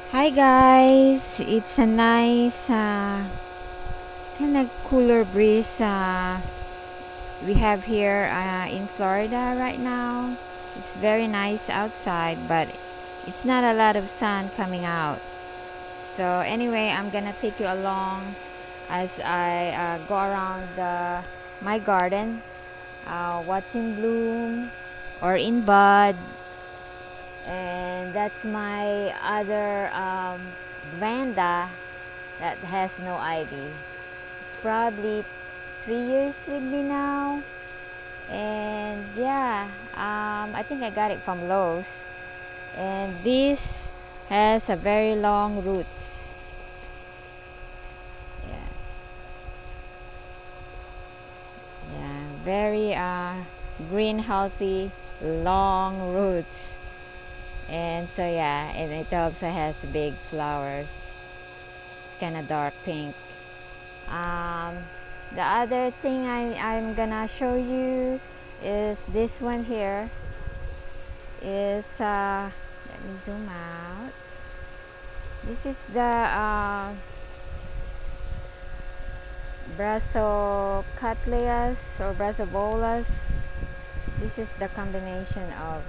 Hi guys, it's a nice kind of cooler breeze we have here in Florida right now. It's very nice outside, but it's not a lot of sun coming out. So anyway, I'm gonna take you along as I go around my garden, what's in bloom or in bud, and that's my other Vanda that has no ID. It's probably 3 years with me now, and yeah, I think I got it from Lowe's. And this has a very long roots. Yeah, yeah, very green, healthy, long roots. And so yeah, and it also has big flowers. It's kind of dark pink. Um, the other thing I'm gonna show you is this one here is let me zoom out. This is the Brasocatleas or Brasobolas. This is the combination of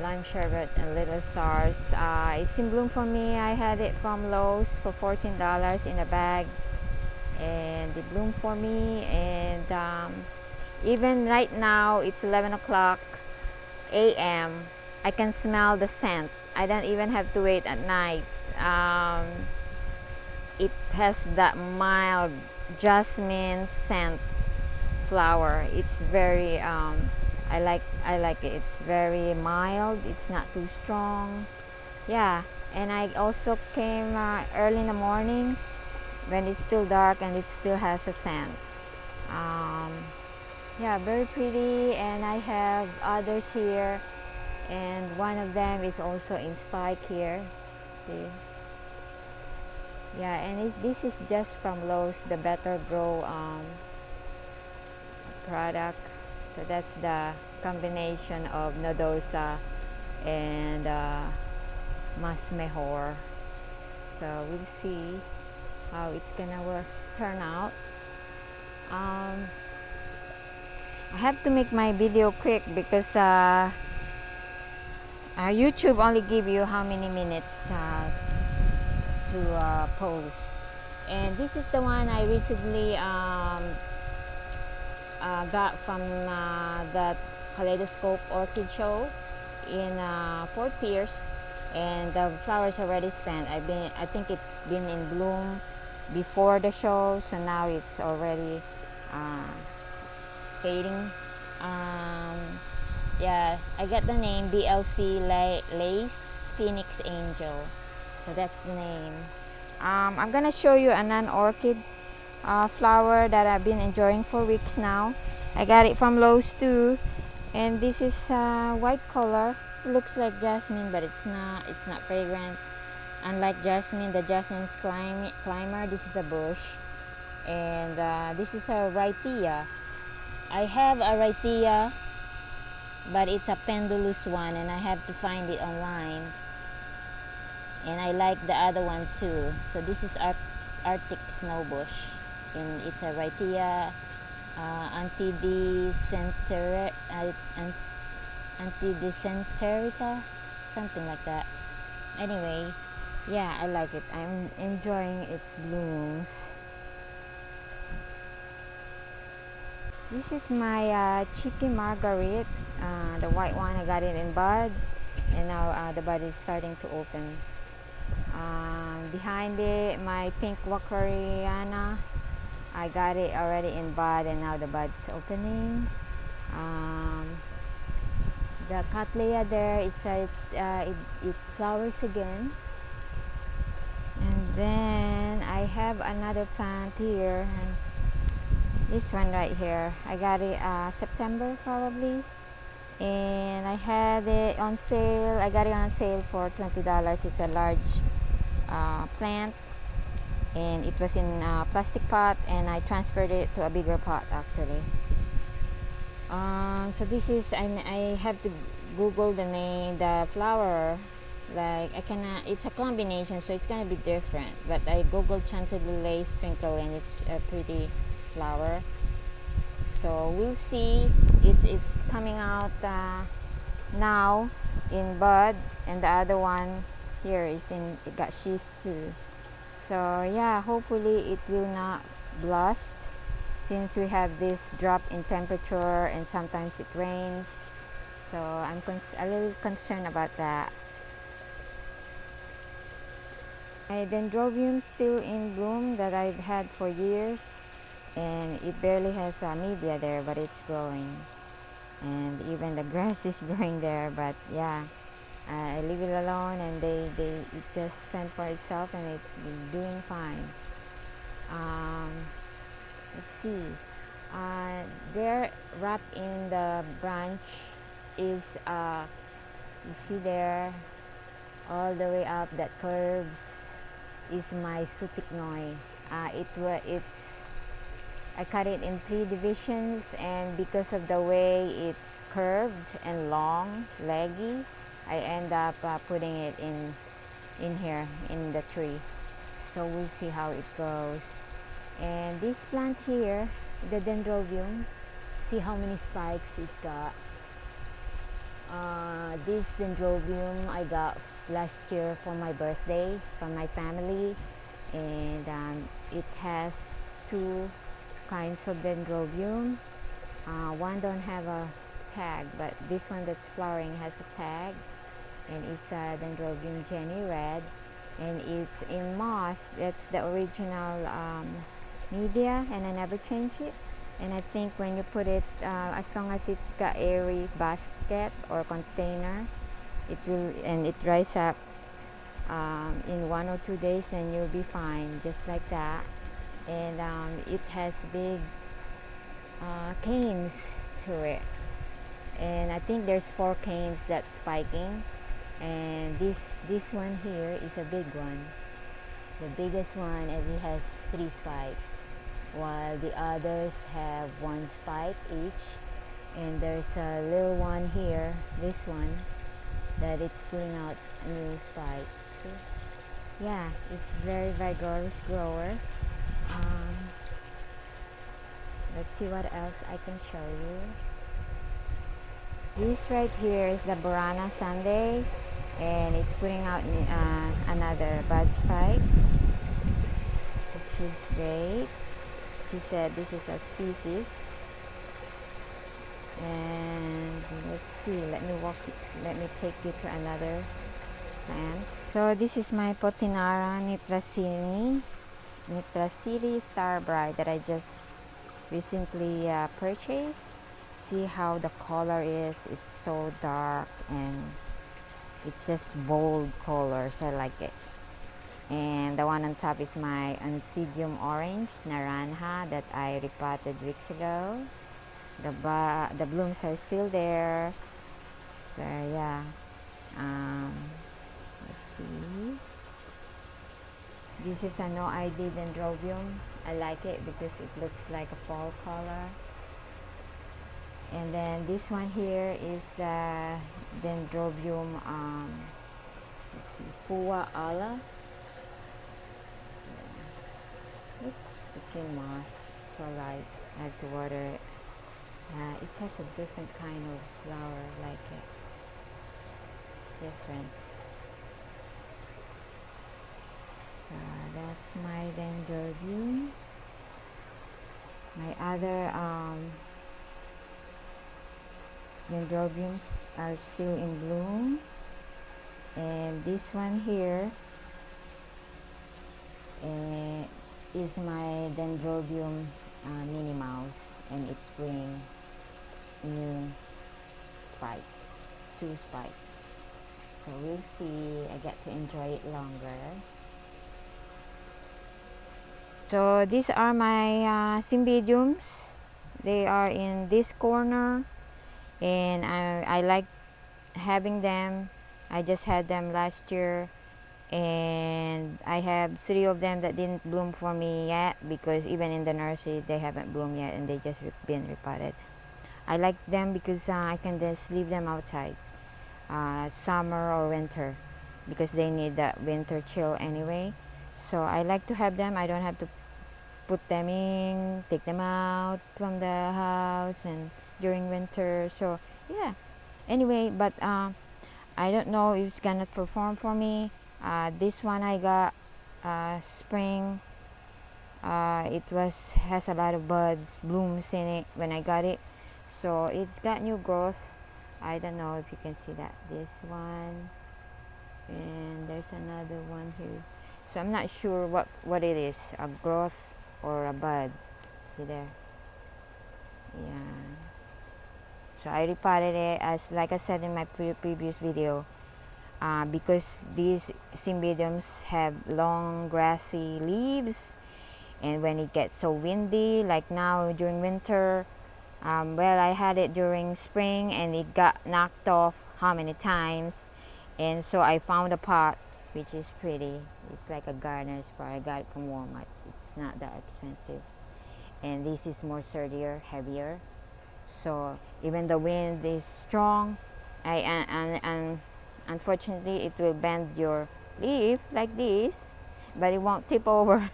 lime sherbet and little stars. It's in bloom for me. I had it from Lowe's for $14 in a bag, and it bloomed for me. And even right now, it's 11 o'clock a.m. I can smell the scent. I don't even have to wait at night. It has that mild jasmine scent flower. It's very I like it. It's very mild. It's not too strong. Yeah, and I also came early in the morning when it's still dark and it still has a scent. Um, yeah, very pretty. And I have others here, and one of them is also in spike here. See? Yeah, and this is just from Lowe's, the Better Grow product. So that's the combination of Nodosa and Mas Mejor. So we'll see how it's gonna turn out. I have to make my video quick because YouTube only give you how many minutes to post. And this is the one I recently got from the Kaleidoscope Orchid Show in Fort Pierce, and the flowers already spent. I think it's been in bloom before the show, so now it's already fading. Um, yeah, I got the name BLC Lace Phoenix Angel, so that's the name. I'm gonna show you a non-orchid flower that I've been enjoying for weeks now. I got it from Lowe's too, and this is white color. It looks like jasmine, but it's not. It's not fragrant. Unlike jasmine, the jasmine's climber. This is a bush, and this is a rhytia. I have a rhytia, but it's a pendulous one, and I have to find it online. And I like the other one too. So this is Arctic snowbush, and it's a rhytia antidysenterica, something like that. Anyway, yeah, I like it. I'm enjoying its blooms. This is my Chippy Marguerite, the white one. I got it in bud, and now the bud is starting to open. Behind it, my pink Wakariana. I got it already in bud, and now the bud's opening. The Cattleya there, it flowers again. And then I have another plant here, and this one right here. I got it September probably, and I had it on sale. I got it on sale for $20. It's a large plant, and it was in a plastic pot, and I transferred it to a bigger pot actually. So this is, and I have to Google the name, the flower Like I cannot. It's a combination, so it's gonna be different. But I googled Chantilly Twinkle, and it's a pretty flower. So we'll see. It's coming out now in bud, and the other one here is in. It got sheath too. So yeah, hopefully it will not blast, since we have this drop in temperature and sometimes it rains. So I'm a little concerned about that. My dendrobium still in bloom that I've had for years, and it barely has media there, but it's growing. And even the grass is growing there, but yeah, I leave it alone, and it just fend for itself, and it's doing fine. Um, let's see. There, wrapped in the branch, is you see there, all the way up that curves, is my Sutiknoy. It's I cut it in 3 divisions, and because of the way it's curved and long, leggy, I end up putting it in here in the tree. So we'll see how it goes. And this plant here, the dendrobium, see how many spikes it's got. This dendrobium I got last year for my birthday from my family, and it has 2 kinds of dendrobium. One don't have a tag, but this one that's flowering has a tag, and it's dendrobium Jenny Red, and it's in moss. That's the original media, and I never change it. And I think when you put it, as long as it's got airy basket or container, it will, and it dries up in 1 or 2 days, then you'll be fine, just like that. And it has big canes to it, and I think there's 4 canes that's spiking, and this one here is a big one, the biggest one, and it has 3 spikes, while the others have 1 spike each. And there's a little one here, this one, that it's putting out a new spike. See? Yeah, it's very vigorous grower. Let's see what else I can show you. This right here is the Burana Sunday, and it's putting out another bud spike, which is great. She said this is a species. And let's see, let me take you to another plant. So this is my Potinara Nitracini Star Bright that I just recently purchased. See how the color is. It's so dark, and it's just bold colors. I like it. And the one on top is my Oncidium Orange Naranja that I repotted weeks ago. The blooms are still there. So yeah, let's see. This is a no ID dendrobium. I like it because it looks like a fall color. And then this one here is the dendrobium, let's see, Pua Ala. Oops, it's in moss, so light. I have to water it. It has a different kind of flower, like it. Different. So that's my dendrobium. My other dendrobiums are still in bloom, and this one here is my dendrobium Minnie Mouse, and it's bringing new spikes, 2 spikes. So we'll see. I get to enjoy it longer. So these are my cymbidiums. They are in this corner, and I like having them. I just had them last year, and I have 3 of them that didn't bloom for me yet, because even in the nursery they haven't bloomed yet, and they just been repotted. I like them because I can just leave them outside, summer or winter, because they need that winter chill anyway. So I like to have them. I don't have to put them in, take them out from the house and during winter. So yeah. Anyway, but I don't know if it's gonna perform for me. This one I got spring. It was has a lot of buds, blooms in it when I got it. So it's got new growth. I don't know if you can see that. This one, and there's another one here. So I'm not sure what it is, a growth or a bud. See there? Yeah. So I repotted it, as like I said in my previous video, because these cymbidiums have long grassy leaves, and when it gets so windy like now during winter, well, I had it during spring and it got knocked off how many times, and so I found a pot which is pretty. It's like a gardener's pot. I got it from Walmart. It's not that expensive, and this is more sturdier, heavier. So even the wind is strong, and unfortunately it will bend your leaf like this, but it won't tip over.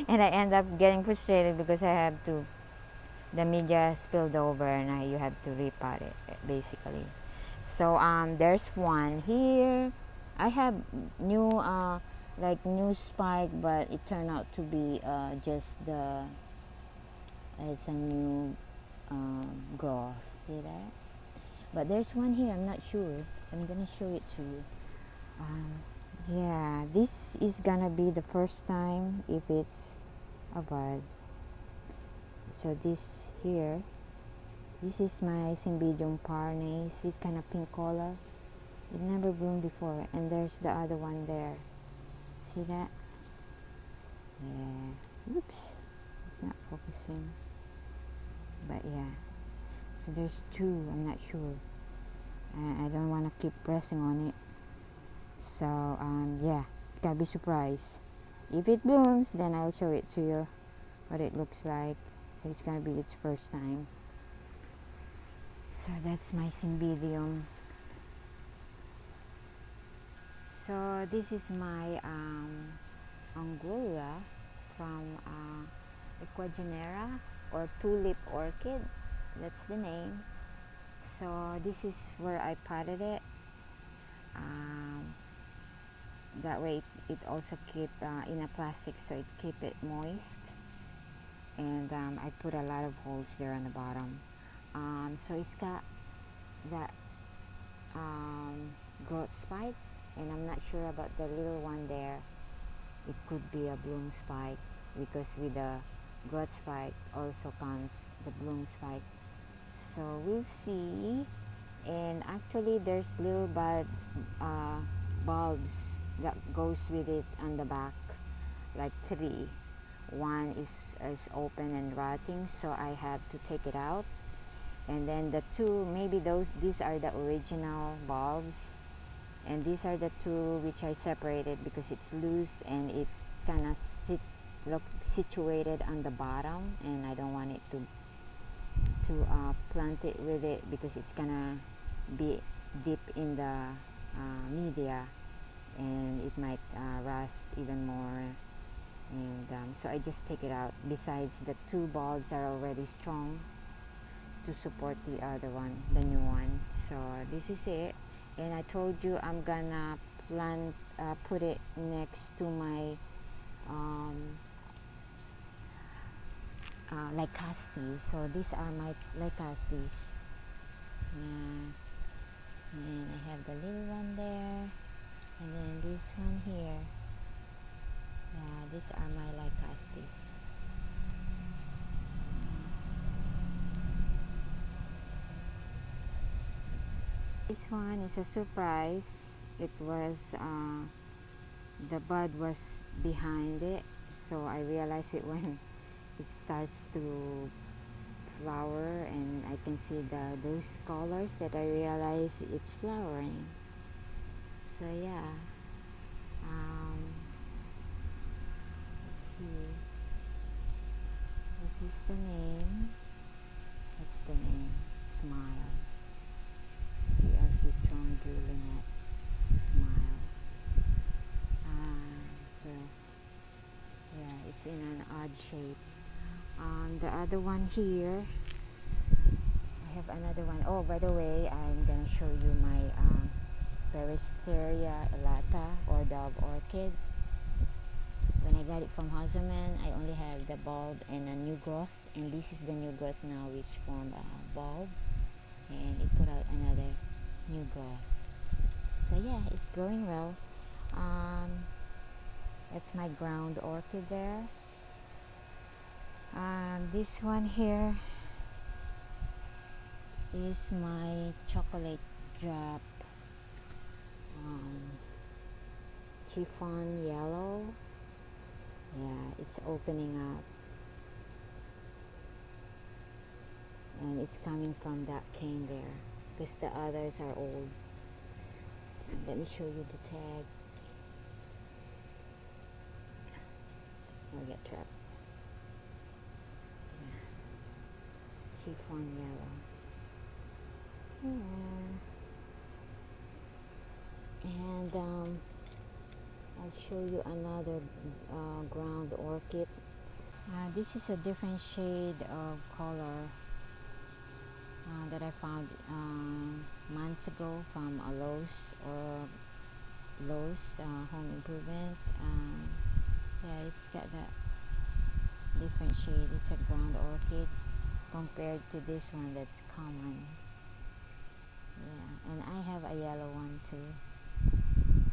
And I end up getting frustrated because I have to, the media spilled over, and you have to repot it basically. So there's one here. I have new like new spike, but it turned out to be just the, it's a new growth. See that? But there's one here. I'm not sure. I'm gonna show it to you. Yeah, this is gonna be the first time if it's a bud. So this here, this is my Cymbidium parnace. It's kind of pink color. It never bloomed before. And there's the other one there. See that? Yeah. Oops. It's not focusing. But yeah. So there's two. I'm not sure. I don't want to keep pressing on it. So yeah. It's gotta be surprised. If it blooms, then I'll show it to you what it looks like. So it's gonna be its first time. So that's my Cymbidium. So this is my Anguilla from Ecuagenera, or tulip orchid. That's the name. So this is where I potted it. That way it also keep in a plastic, so it keep it moist. And I put a lot of holes there on the bottom. So it's got that growth spike, and I'm not sure about the little one there. It could be a bloom spike, because with the growth spike also comes the bloom spike. So we'll see. And actually there's little bulbs that goes with it on the back, like 3. One is open and rotting, so I have to take it out. And then the 2, maybe these are the original bulbs, and these are the 2 which I separated because it's loose and it's kind of situated on the bottom, and I don't want it to plant it with it because it's gonna be deep in the media, and it might rust even more. And so I just take it out. Besides, the 2 bulbs are already strong to support the other one, the new one. So this is it. And I told you I'm gonna put it next to my Lycastes. So these are my Lycastes. Yeah. And I have the little one there, and then this one here. Yeah, these are my Lycastes. This one is a surprise. It was the bud was behind it, so I realized it when it starts to flower, and I can see those colors that I realize it's flowering. So yeah, let's see. This is the name. That's the name. Smile. PLC Strong Drilling at Smile. odd shape. The other one here, I have another one. Oh, by the way, I'm gonna show you my Peristeria elata or dove orchid. When I got it from Hazelman, I only have the bulb and a new growth, and this is the new growth now, which formed a bulb, and it put out another new growth. So yeah, it's growing well. That's my ground orchid there. This one here is my chocolate drop chiffon yellow. Yeah, it's opening up, and it's coming from that cane there because the others are old. Let me show you the tag. I'll get trapped. Yeah. Chiffon yellow. Yeah. And I'll show you another ground orchid. This is a different shade of color that I found months ago from a Lowe's Home Improvement. Yeah, it's got that different shade. It's a ground orchid compared to this one that's common. Yeah, and I have a yellow one too.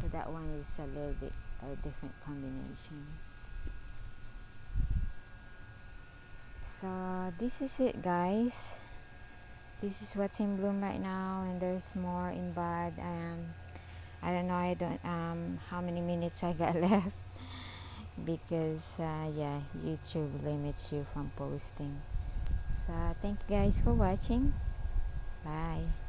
So that one is a little bit a different combination. So this is it, guys. This is what's in bloom right now, and there's more in bud. I don't know. I don't how many minutes I got left because yeah, YouTube limits you from posting. So thank you guys for watching. Bye.